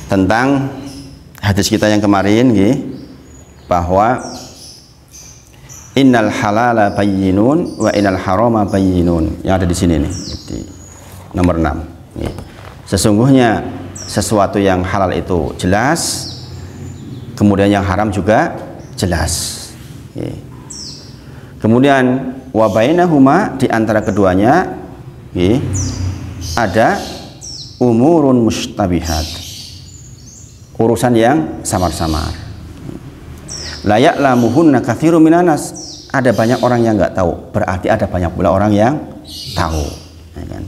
tentang hadis kita yang kemarin bahwa innal halala bayyinun wa innal harama bayyinun, yang ada di sini nih di nomor 6. Sesungguhnya sesuatu yang halal itu jelas, kemudian yang haram juga jelas. Kemudian wa bainahuma, di antara keduanya ada umurun mustabihat, urusan yang samar-samar. La ya'lamuhunna katsirun minan nas, ada banyak orang yang nggak tahu, berarti ada banyak pula orang yang tahu, ya kan?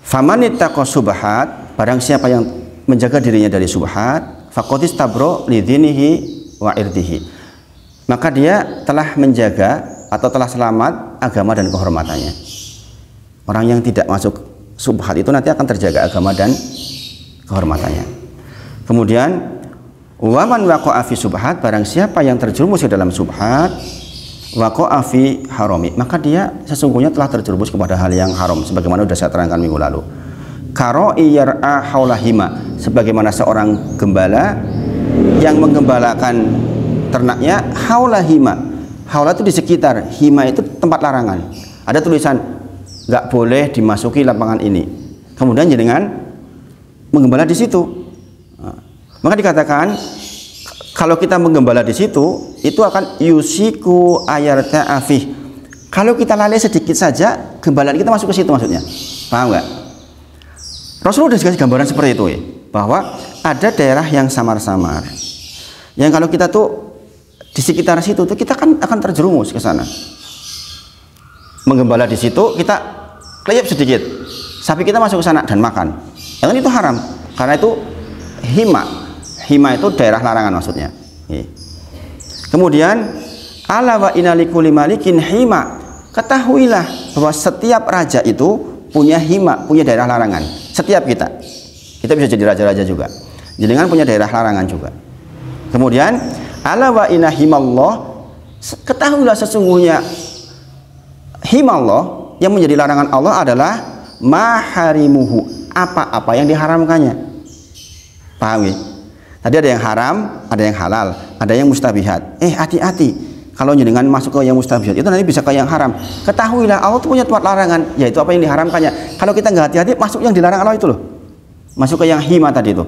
Faman ittaqa subhat, barang siapa yang menjaga dirinya dari subhat, faqad istabra li dinihi wa irdihi, maka dia telah menjaga atau telah selamat agama dan kehormatannya. Orang yang tidak masuk subhat itu nanti akan terjaga agama dan kehormatannya. Kemudian waman waqa'a fi subhat, barang siapa yang terjerumus ke dalam subhat, waqa'a fi harami, maka dia sesungguhnya telah terjerumus kepada hal yang haram, sebagaimana sudah saya terangkan minggu lalu. Karo'i yar'a haulahima, sebagaimana seorang gembala yang menggembalakan ternaknya haulahima. Haula itu di sekitar, hima itu tempat larangan. Ada tulisan nggak boleh dimasuki lapangan ini, kemudian jenengan menggembala di situ. Maka dikatakan kalau kita menggembala di situ, itu akan yusiku ayarta afih. Kalau kita lalai sedikit saja, gembalaan kita masuk ke situ maksudnya. Paham nggak? Rasulullah sudah dikasih gambaran seperti itu bahwa ada daerah yang samar-samar, yang kalau kita tuh di sekitar situ tuh kita kan akan terjerumus ke sana. Menggembala di situ, kita kelihap sedikit, sapi kita masuk ke sana dan makan. Yang itu haram, karena itu hima. Hima itu daerah larangan maksudnya. Kemudian ala wa inna likulli malikin hima, ketahuilah bahwa setiap raja itu punya hima, punya daerah larangan. Setiap kita bisa jadi raja-raja juga. Jenengan punya daerah larangan juga. Kemudian ala wa inna himallah, ketahuilah sesungguhnya himallah yang menjadi larangan Allah adalah maharimuhu, apa-apa yang diharamkannya. Paham ya? Tadi ada yang haram, ada yang halal, ada yang mustabihat. Hati-hati, kalau jenengan masuk ke yang mustabihat itu nanti bisa ke yang haram. Ketahuilah Allah itu punya tempat larangan, yaitu apa yang diharamkannya. Kalau kita nggak hati-hati, masuk yang dilarang Allah itu loh, masuk ke yang hima tadi itu.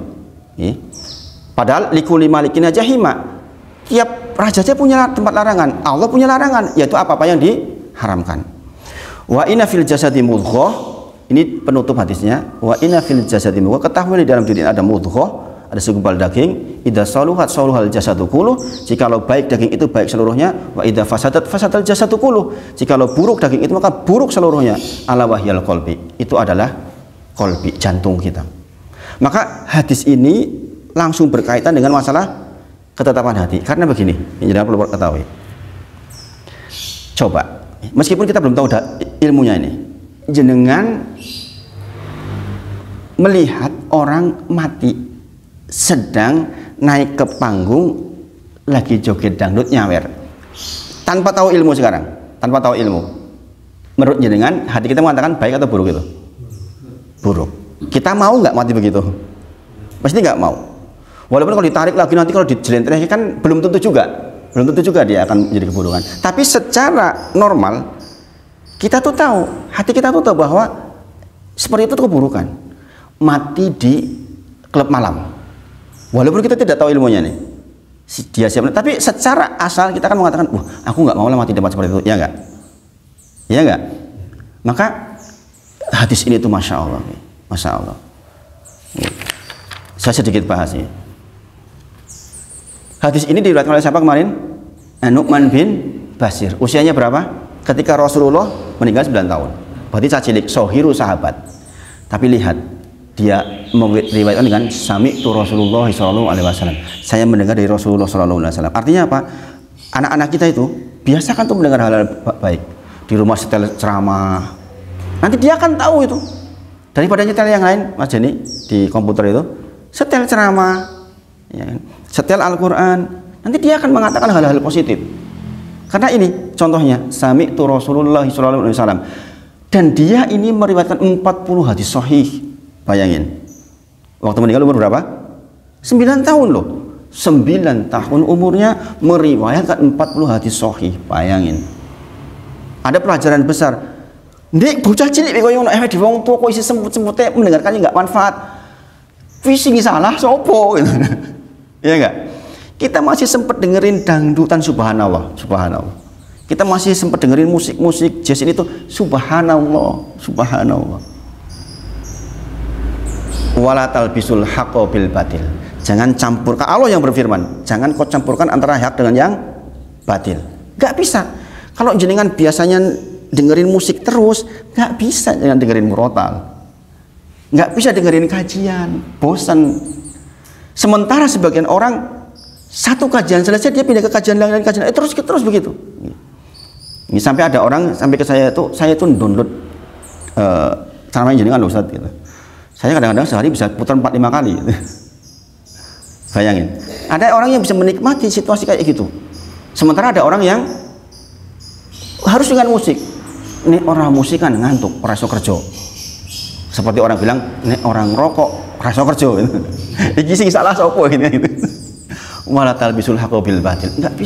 Padahal likuli malikin aja hima, tiap raja aja punya tempat larangan. Allah punya larangan, yaitu apa-apa yang diharamkan. Wa inna fil jasadi mudghah, ini penutup hadisnya. Wa inna fil jasadi mudghah, ketahuilah di dalam diri ada mudghah, ada segumpal daging. Idza saluhat saluhal jasadu kulluh, jikalau baik daging itu baik seluruhnya. Wa idza fasadat fasadal jasadu kulluh, jikalau buruk daging itu maka buruk seluruhnya. Ala wahyal qalbi, itu adalah qalbi, jantung kita. Maka hadis ini langsung berkaitan dengan masalah ketetapan hati. Karena begini, yang perlu ketahui. Coba, meskipun kita belum tahu ilmunya ini, jenengan melihat orang mati sedang naik ke panggung lagi joget dangdut nyawer, tanpa tahu ilmu sekarang, tanpa tahu ilmu, menurut jenengan hati kita mengatakan baik atau buruk itu? Buruk. Kita mau nggak mati begitu? Pasti nggak mau. Walaupun kalau ditarik lagi nanti kalau dijelentrehi kan belum tentu juga dia akan menjadi keburukan. Tapi secara normal kita tuh tahu, hati kita tuh tahu bahwa seperti itu tuh keburukan. Mati di klub malam. Walaupun kita tidak tahu ilmunya nih, dia siapa, tapi secara asal kita kan mengatakan, aku nggak mau lah mati di tempat seperti itu, ya nggak? Ya nggak? Maka hadis ini tuh masya Allah, masya Allah. Saya sedikit bahas ini. Hadis ini diriwayatkan oleh siapa kemarin? Nu'man bin Bashir. Usianya berapa? Ketika Rasulullah meninggal 9 tahun. Berarti cilik, sohiru sahabat. Tapi lihat, dia meriwayatkan dengan sami'tu Rasulullah sallallahu alaihi wasallam. Saya mendengar dari Rasulullah sallallahu alaihi wasallam. Artinya apa? Anak-anak kita itu biasakan tuh mendengar hal-hal baik. Di rumah setel ceramah. Nanti dia akan tahu itu. Daripada nyetel yang lain, Mas Jani di komputer itu, setel ceramah, ya kan? Setel Al-Qur'an. Nanti dia akan mengatakan hal-hal positif. Karena ini contohnya sami'tu Rasulullah sallallahu alaihi wasallam. Dan dia ini meriwayatkan 40 hadis sahih. Bayangin, Waktu meninggal umur berapa? 9 tahun loh. 9 tahun umurnya meriwayatkan 40 hadis sahih. Bayangin. Ada pelajaran besar. Ndek bocah cilik kok ngono di wong tua kok isi semut-semute mendengarkannya enggak manfaat. Visi salah sopo gitu. Iya enggak? Kita masih sempat dengerin dangdutan, subhanallah, subhanallah. Kita masih sempat dengerin musik-musik jazz ini tuh, subhanallah, subhanallah. Wala talbisul haqqo bil batil. Jangan campurkan, Allah yang berfirman, jangan kau campurkan antara hak dengan yang batil. Gak bisa. Kalau jenengan biasanya dengerin musik terus, gak bisa jangan dengerin murotal. Gak bisa dengerin kajian, bosan. Sementara sebagian orang satu kajian selesai dia pindah ke kajian lain, terus begitu. Ini sampai ada orang sampai ke saya itu download ceramah jenengan loh Ustaz gitu. Saya kadang-kadang sehari bisa putar 4-5 kali. Bayangin, ada orang yang bisa menikmati situasi kayak gitu. Sementara ada orang yang harus dengan musik. Ini orang musik kan ngantuk, ora iso kerja. Seperti orang bilang, ini orang rokok, ora iso kerja. Iki sing salah sapa gitu. Wala talbisul haqqo bil batil. Enggak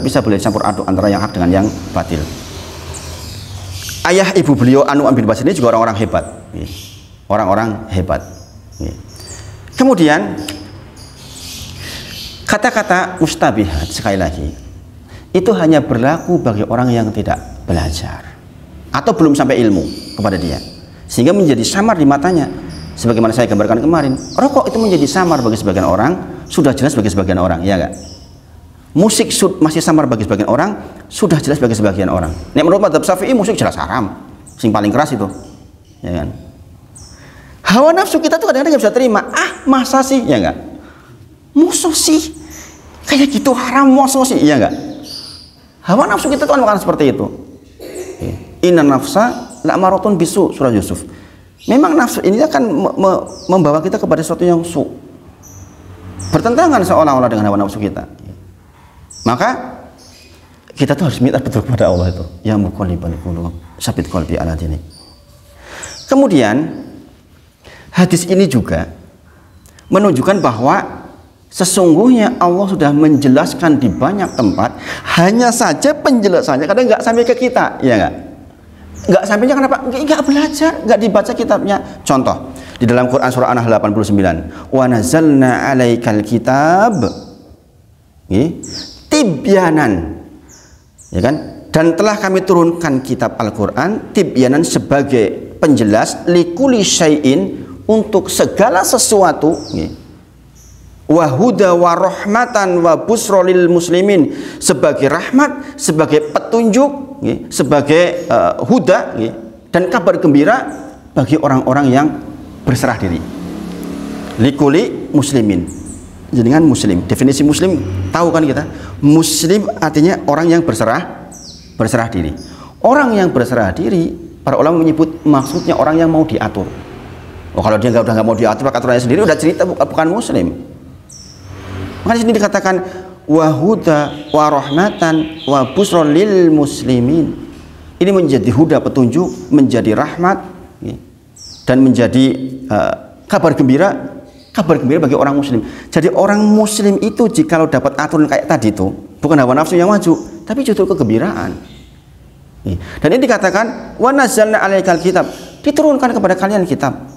bisa boleh campur aduk antara yang hak dengan yang batil. Ayah ibu beliau Anu bin Bas ini juga orang-orang hebat. Orang-orang hebat. Kemudian kata-kata mustabihat sekali lagi itu hanya berlaku bagi orang yang tidak belajar atau belum sampai ilmu kepada dia, sehingga menjadi samar di matanya. Sebagaimana saya gambarkan kemarin, rokok itu menjadi samar bagi sebagian orang, sudah jelas bagi sebagian orang, ya enggak? Musik masih samar bagi sebagian orang, sudah jelas bagi sebagian orang. Nek menurut madzhab Syafi'i musik jelas haram, sing paling keras itu, ya kan? Hawa nafsu kita tuh kadang-kadang nggak bisa terima. Ah, masa sih, ya enggak? Musuh sih, kayak gitu haram, musuh sih, ya enggak? Hawa nafsu kita tuh kan bukan seperti itu. Inna nafsa la'maratun bisu, surah Yusuf. Memang nafsu ini akan membawa kita kepada sesuatu yang bertentangan seolah-olah dengan hawa nafsu kita. Maka kita tuh harus minta betul kepada Allah itu, ya muqallibal qulub tsabit qalbi ala dinik. Kemudian hadis ini juga menunjukkan bahwa sesungguhnya Allah sudah menjelaskan di banyak tempat, hanya saja penjelasannya kadang nggak sampai ke kita, ya nggak? Nggak sampainya kenapa? Nggak belajar, nggak dibaca kitabnya. Contoh di dalam Quran surah An-Nahl 89, wa nazzalna 'alaikal kitab tibyanan, ya kan? Dan telah kami turunkan kitab Al-Quran tibyanan sebagai penjelas likuli syai'in, untuk segala sesuatu, wa huda wa rahmatan wa busra lil muslimin, sebagai rahmat, sebagai petunjuk, sebagai huda dan kabar gembira bagi orang-orang yang berserah diri. Likuli muslimin, jadi kan muslim, definisi muslim tahu kan kita? Muslim artinya orang yang berserah diri. Orang yang berserah diri, para ulama menyebut maksudnya orang yang mau diatur. Oh, kalau dia udah nggak mau diatur pakai aturannya sendiri, udah cerita bukan muslim. Makanya sini dikatakan wahuda wa rahmatan wa busra lil muslimin. Ini menjadi huda, petunjuk, menjadi rahmat, dan menjadi kabar gembira bagi orang muslim. Jadi orang muslim itu jikalau dapat aturan kayak tadi itu, bukan hawa nafsu yang maju, tapi justru kegembiraan. Dan ini dikatakan wa nazzalna 'alaikal kitab, diturunkan kepada kalian kitab.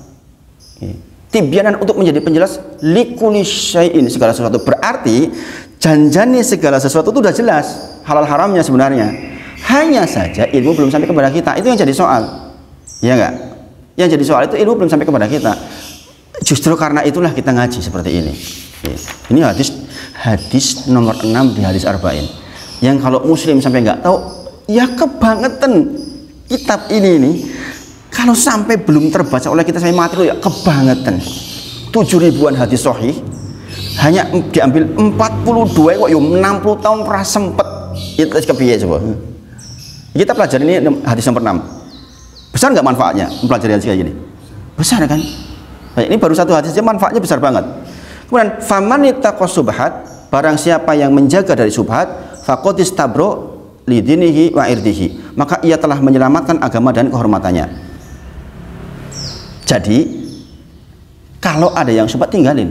Tibyanan, untuk menjadi penjelas likuli syai'in, segala sesuatu. Berarti janjani segala sesuatu itu sudah jelas halal haramnya sebenarnya. Hanya saja ilmu belum sampai kepada kita. Itu yang jadi soal, ya enggak? Yang jadi soal itu ilmu belum sampai kepada kita. Justru karena itulah kita ngaji seperti ini. Ini hadis nomor 6 di hadis arba'in, yang kalau muslim sampai nggak tahu, ya kebangetan kitab ini nih. Kalau sampai belum terbaca oleh kita sampai mati, ya kebangetan. 7.000-an hadis sahih hanya diambil 42 kok, yuk 60 tahun pernah sempet. Itu kepiye coba. Kita pelajari ini hadis nomor 6. Besar nggak manfaatnya mempelajari hadis kayak gini? Besar kan? Baik, ini baru satu hadis aja manfaatnya besar banget. Kemudian faman ittaqa subhat, barang siapa yang menjaga dari subhat, faqad istabro lidinihi wa irdihi, maka ia telah menyelamatkan agama dan kehormatannya. Jadi Kalau ada yang syubhat, tinggalin.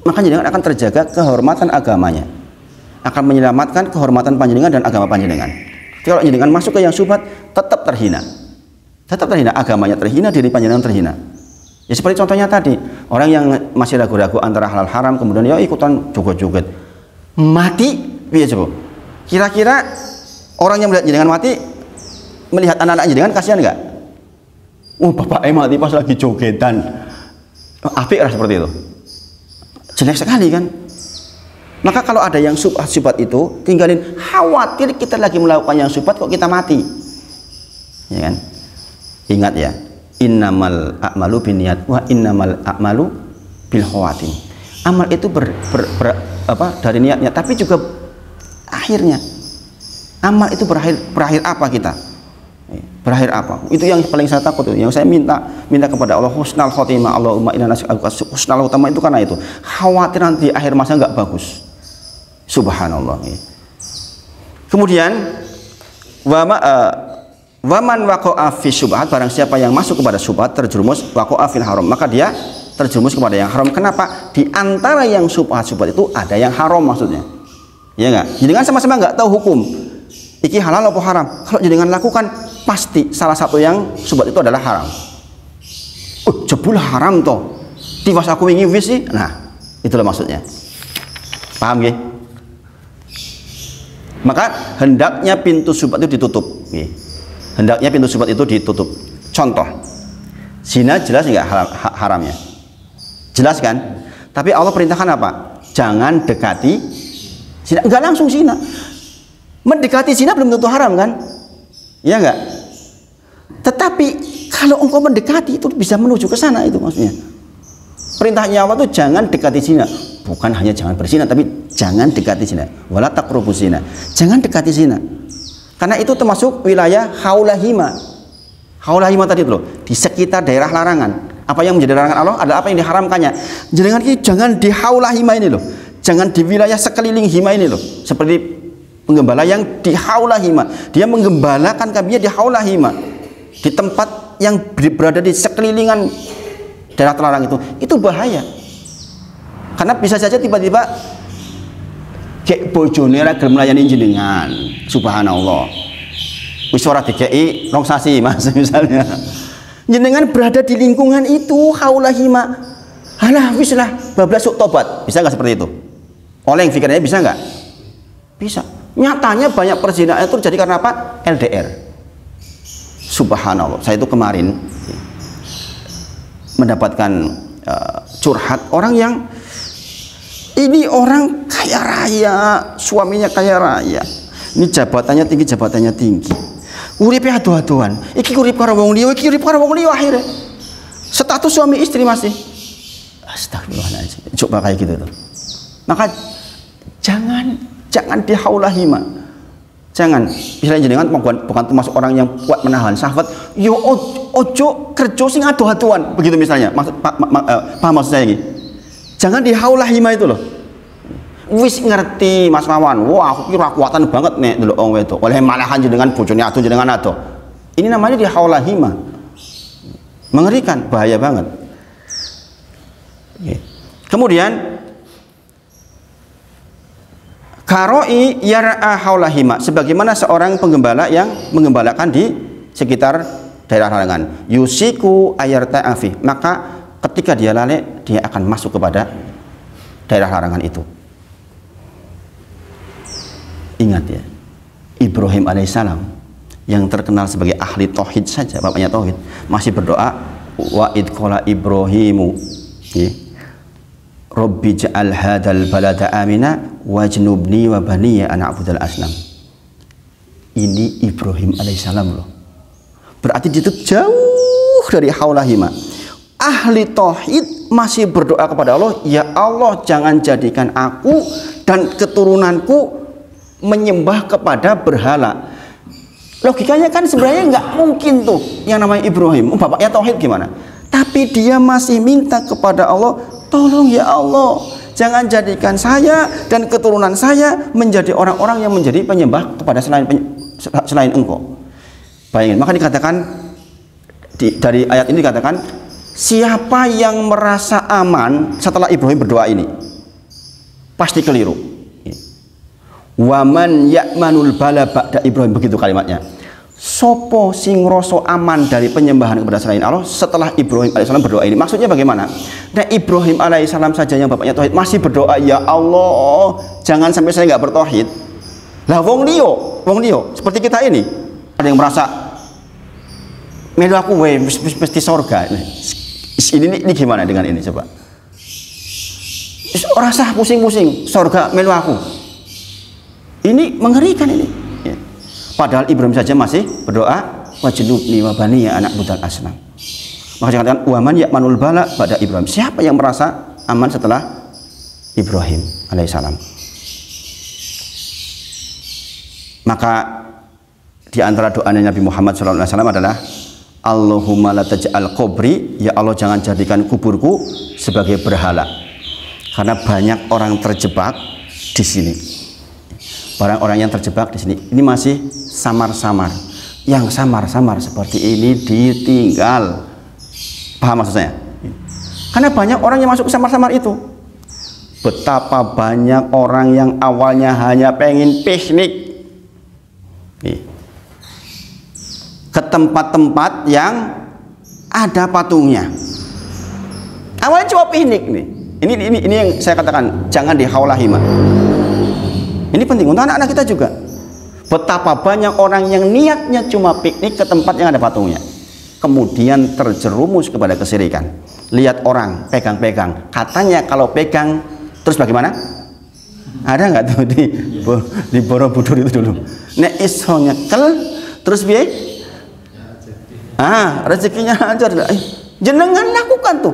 Maka jenengan akan terjaga kehormatan agamanya, akan menyelamatkan kehormatan panjenengan dan agama panjenengan. Kalau jenengan masuk ke yang syubhat, tetap terhina, agamanya terhina, diri panjenengan terhina. Ya seperti contohnya tadi, orang yang masih ragu-ragu antara halal haram, kemudian ya ikutan joget-joget, mati, iya coba. Kira-kira orang yang melihat jenengan mati, melihat anak-anak jenengan, kasihan nggak? Oh, bapaknya mati pas lagi jogetan. Apik lah seperti itu. Jelek sekali kan? Maka kalau ada yang syubhat itu, tinggalin. Khawatir kita lagi melakukan yang syubhat kok kita mati. Ya kan? Ingat ya, innamal a'malu binniyat wa innamal a'malu bil khawatim. Amal itu dari niatnya, tapi juga akhirnya. Amal itu berakhir apa kita? Berakhir apa? Itu yang paling saya takut, yang saya minta kepada Allah husnal khotimah. Allahumma inna nas'aluka husnal khotimah, itu karena itu khawatir nanti akhir masa nggak bagus. Subhanallah. Kemudian waman waqa'a fi syubhat, barang siapa yang masuk kepada syubhat, terjerumus waqa'a fil haram, maka dia terjerumus kepada yang haram. Kenapa? Di antara yang syubhat itu ada yang haram maksudnya. Ya enggak? Jadi kan sama-sama nggak tahu hukum. Iki halal apa haram? Kalau jenengan lakukan, pasti salah satu yang syubhat itu adalah haram. Jebul haram toh. Tiwas aku ingin wis sih. Nah, itulah maksudnya. Paham nggih? Maka hendaknya pintu syubhat itu ditutup. Hendaknya pintu syubhat itu ditutup. Contoh, zina jelas nggak haramnya? Jelas kan? Tapi Allah perintahkan apa? Jangan dekati zina. Enggak langsung zina. Mendekati zina belum tentu haram kan? Ya enggak? Tetapi kalau engkau mendekati itu bisa menuju ke sana, itu maksudnya. Perintahnya Allah itu jangan dekati zina. Bukan hanya jangan berzina, tapi jangan dekati zina. Wala taqrabuz zina. Jangan dekati zina. Karena itu termasuk wilayah haulahima. Haulahima tadi itu loh, di sekitar daerah larangan. Apa yang menjadi larangan Allah adalah apa yang diharamkannya. Jangan di haulahima ini loh. Jangan di wilayah sekeliling hima ini loh. Seperti penggembala yang di haulahima, dia menggembalakan kambingnya di haulahima, di tempat yang berada di sekelilingan daerah terlarang itu bahaya. Karena bisa saja tiba-tiba kayak bojone ra gelem melayani jenengan, subhanallah. Wis ora dikeki rong sasi Mas misalnya. Jenengan berada di lingkungan itu haulahima. Halah wis lah, bablas sok tobat. Bisa nggak seperti itu? Oleh yang pikirannya bisa nggak? Bisa. Nyatanya banyak perzinahan itu terjadi karena apa? LDR. Subhanallah. Saya itu kemarin mendapatkan curhat orang yang ini orang kaya raya, suaminya kaya raya. Ini jabatannya tinggi. Uripe adu-aduan. Iki urip karo wong liya, iki urip karo wong liya akhirnya. Status suami istri masih. Astagfirullahaladzim. Coba kayak gitu tuh. Maka jangan di haulahima. Jangan. Misalnya jenengan bukan termasuk orang yang kuat menahan syahwat, yo ojo kerja sing adu-aduan. Begitu misalnya. Paham maksud saya ini? Jangan di haulahima itu loh. Wis ngerti Mas Mawan. Wah, aku kira kuatan banget nek delok wong wedok. Oleh malahan jenengan bojone adu jenengan ado. Ini namanya di haulahima. Mengerikan, bahaya banget. Kemudian karoi yar'a haulahima, sebagaimana seorang penggembala yang menggembalakan di sekitar daerah larangan. Yusiku ayarta'afi, maka ketika dia lalai, dia akan masuk kepada daerah larangan itu. Ingat ya, Ibrahim alaihissalam yang terkenal sebagai ahli tauhid saja, bapaknya tauhid, masih berdoa wa id qala Ibrahimu Rabbi ja'al hadzal balada amina wajnubni wa baniya an a'budal asnam. Ini Ibrahim alaihissalam loh. Berarti itu jauh dari haulahima. Ahli tauhid masih berdoa kepada Allah, ya Allah jangan jadikan aku dan keturunanku menyembah kepada berhala. Logikanya kan sebenarnya nggak mungkin tuh yang namanya Ibrahim, bapaknya tauhid gimana? Tapi dia masih minta kepada Allah, tolong ya Allah, jangan jadikan saya dan keturunan saya menjadi orang-orang yang menjadi penyembah kepada selain Engkau. Bayangin, maka dikatakan dari ayat ini dikatakan Siapa yang merasa aman setelah Ibrahim berdoa ini? Pasti keliru. Waman ya'manul bala ba'da Ibrahim, begitu kalimatnya. Sopo sing ngrasa aman dari penyembahan kepada selain Allah setelah Ibrahim alaihissalam berdoa ini? Maksudnya bagaimana? Nah, Ibrahim alaihissalam saja yang bapaknya tauhid masih berdoa, ya Allah, jangan sampai saya nggak bertauhid. Lah wong liyo seperti kita ini, ada yang merasa melu aku mesti surga. Ini gimana dengan ini coba? Orang sah pusing-pusing surga melu aku. Ini mengerikan ini. Ya. Padahal Ibrahim saja masih berdoa wajnubni wa baniya anak budal asnam. Maka dikatakan waman ya'manul bala pada Ibrahim. Siapa yang merasa aman setelah Ibrahim alaihissalam? Maka di antara doa Nabi Muhammad SAW adalah Allahumma la taj'al qabri, ya Allah jangan jadikan kuburku sebagai berhala. Karena banyak orang terjebak di sini. Orang-orang yang terjebak di sini ini masih samar-samar. Yang samar-samar seperti ini ditinggal. Paham maksud saya? Karena banyak orang yang masuk ke samar-samar itu. Betapa banyak orang yang awalnya hanya pengen piknik ke tempat-tempat yang ada patungnya. Awalnya cuma piknik nih. Ini yang saya katakan, jangan dihaulahima. Ini penting untuk anak-anak kita juga. Betapa banyak orang yang niatnya cuma piknik ke tempat yang ada patungnya, kemudian terjerumus kepada kesirikan. Lihat orang pegang-pegang, katanya kalau pegang terus bagaimana? Ada nggak tuh di Borobudur itu dulu? Nek iso nyekel terus biaya rezekinya hancur. Jenengan lakukan tuh,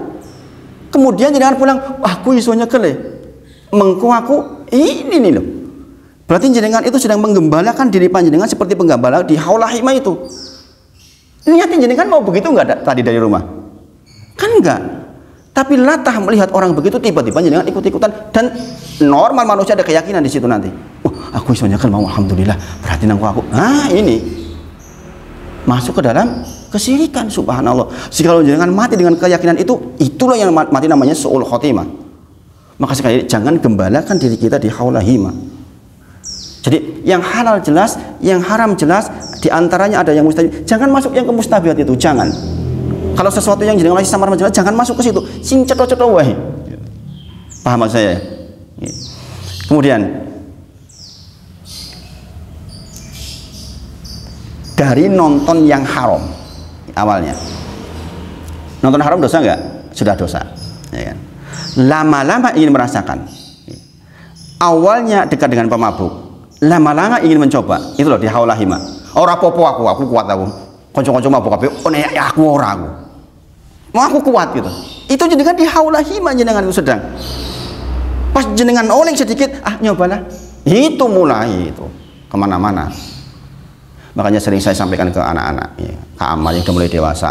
kemudian jenengan pulang, aku iso nyekel mengko aku ini nih loh. Berarti jenengan itu sedang menggembalakan diri panjenengan seperti penggembala di haulahima itu. Niatnya jenengan mau begitu nggak tadi dari rumah? Kan enggak. Tapi latah melihat orang begitu, tiba-tiba jenengan ikut-ikutan, dan normal manusia ada keyakinan di situ nanti. Aku iso nyekel mau, alhamdulillah, berarti aku. Ini masuk ke dalam kesirikan, subhanallah. Jika jenengan mati dengan keyakinan itu, itulah yang mati namanya su'ul khotimah. Maka sekali jangan gembalakan diri kita di haulahima. Jadi yang halal jelas, yang haram jelas, diantaranya ada yang mustahil. Jangan masuk yang ke mustabihat itu, jangan. Kalau sesuatu yang jenengan masih samar jelas, jangan masuk ke situ. Sing ceto-ceto wae. Paham maksud saya? Kemudian dari nonton yang haram awalnya. Nonton haram dosa enggak? Sudah dosa, ya kan? Lama-lama ingin merasakan. Awalnya dekat dengan pemabuk, lama-lama ingin mencoba. Itu loh di haulahima. Ora popo aku kuat aku. Konco-konco mabuk kabeh, aku ora aku. Mau aku kuat gitu. Itu jenengan di haulahima, jenengan itu sedang. Pas jenengan oleng sedikit, nyobalah. Itu mulai itu kemana-mana. Makanya sering saya sampaikan ke anak-anak, ke amal yang sudah mulai dewasa,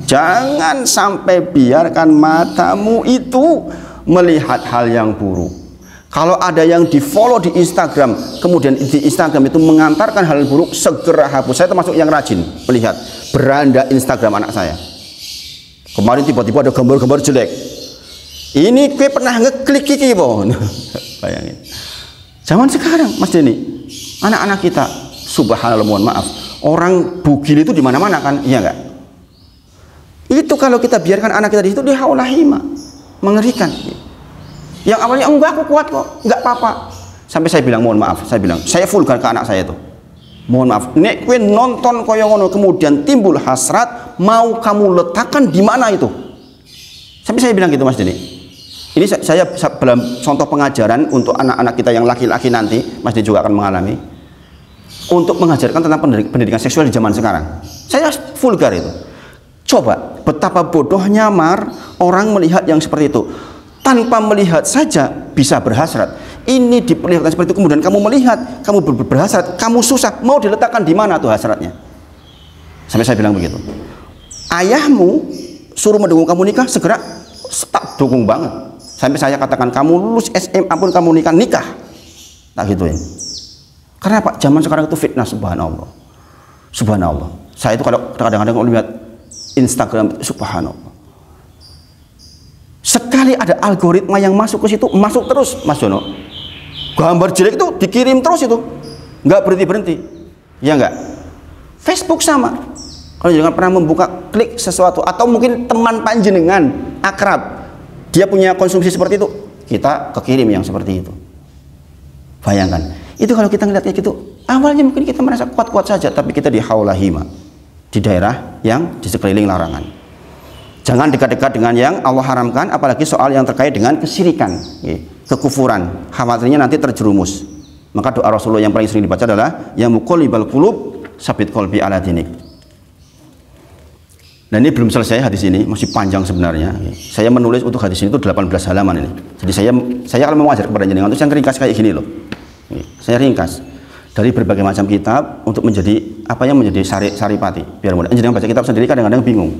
jangan sampai biarkan matamu itu melihat hal yang buruk. Kalau ada yang di follow di Instagram, kemudian di Instagram itu mengantarkan hal buruk, segera hapus. Saya termasuk yang rajin melihat beranda Instagram anak saya. Kemarin tiba-tiba ada gambar-gambar jelek. Ini gue pernah ngeklik kiki boh. Bayangin. Zaman sekarang Mas Denny, anak-anak kita, subhanallah, mohon maaf, orang bugil itu di mana-mana kan, iya enggak? Itu kalau kita biarkan anak kita di situ, dia haulahima, mengerikan. Yang awalnya enggak, aku kuat kok, enggak apa-apa. Sampai saya bilang mohon maaf, saya vulgar ke anak saya tuh. Mohon maaf, nek kowe nonton koyo ngono kemudian timbul hasrat, mau kamu letakkan di mana itu? Sampai saya bilang gitu Mas Denny. Ini saya dalam contoh pengajaran untuk anak-anak kita yang laki-laki nanti, Mas Denny juga akan mengalami, untuk mengajarkan tentang pendidikan seksual di zaman sekarang. Saya vulgar itu. Coba betapa bodohnya orang melihat yang seperti itu. Tanpa melihat saja bisa berhasrat. Ini diperlihatkan seperti itu, kemudian kamu melihat, kamu berhasrat, kamu susah, mau diletakkan di mana tuh hasratnya? Sampai saya bilang begitu. Ayahmu suruh mendukung kamu nikah, segera tak dukung banget. Sampai saya katakan, kamu lulus SMA pun kamu nikah. Tak gituin. Karena Pak, zaman sekarang itu fitnah, subhanallah. Subhanallah. Saya itu kadang-kadang kalau lihat Instagram, subhanallah. sekali ada algoritma yang masuk ke situ, masuk terus Mas Jono. Gambar jelek itu dikirim terus itu, nggak berhenti-berhenti. Ya nggak? Facebook sama. Kalau jangan pernah membuka klik sesuatu, atau mungkin teman panjenengan akrab, dia punya konsumsi seperti itu, kita kekirim yang seperti itu. Bayangkan, itu kalau kita ngeliat kayak gitu, awalnya mungkin kita merasa kuat-kuat saja, tapi kita di haulahima, di daerah yang di sekeliling larangan. Jangan dekat-dekat dengan yang Allah haramkan, apalagi soal yang terkait dengan kesyirikan, kekufuran. Khawatirnya nanti terjerumus. Maka doa Rasulullah yang paling sering dibaca adalah ya muqallibal qulub sabit qalbi ala dinik. Dan ini belum selesai hadis ini, masih panjang sebenarnya. Saya menulis untuk hadis ini itu 18 halaman ini. Jadi saya kalau mengajar kepada jenengan itu saya ringkas kayak gini loh. Saya ringkas dari berbagai macam kitab untuk menjadi apa yang menjadi saripati biar mudah. Jenengan baca kitab sendiri kadang-kadang bingung.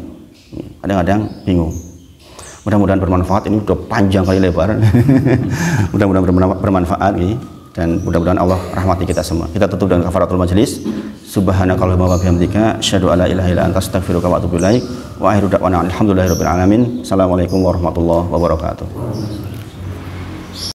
Kadang-kadang bingung. Mudah-mudahan bermanfaat, ini udah panjang kali lebar. Mudah-mudahan bermanfaat ini, dan mudah-mudahan Allah rahmati kita semua. Kita tutup dengan kafaratul majelis. Subhanakallahumma wa bihamdika asyhadu alla ilaha illa anta astaghfiruka wa atubu ilaik. Wa akhiru da'wana alhamdulillahirabbil alamin. Assalamualaikum warahmatullahi wabarakatuh.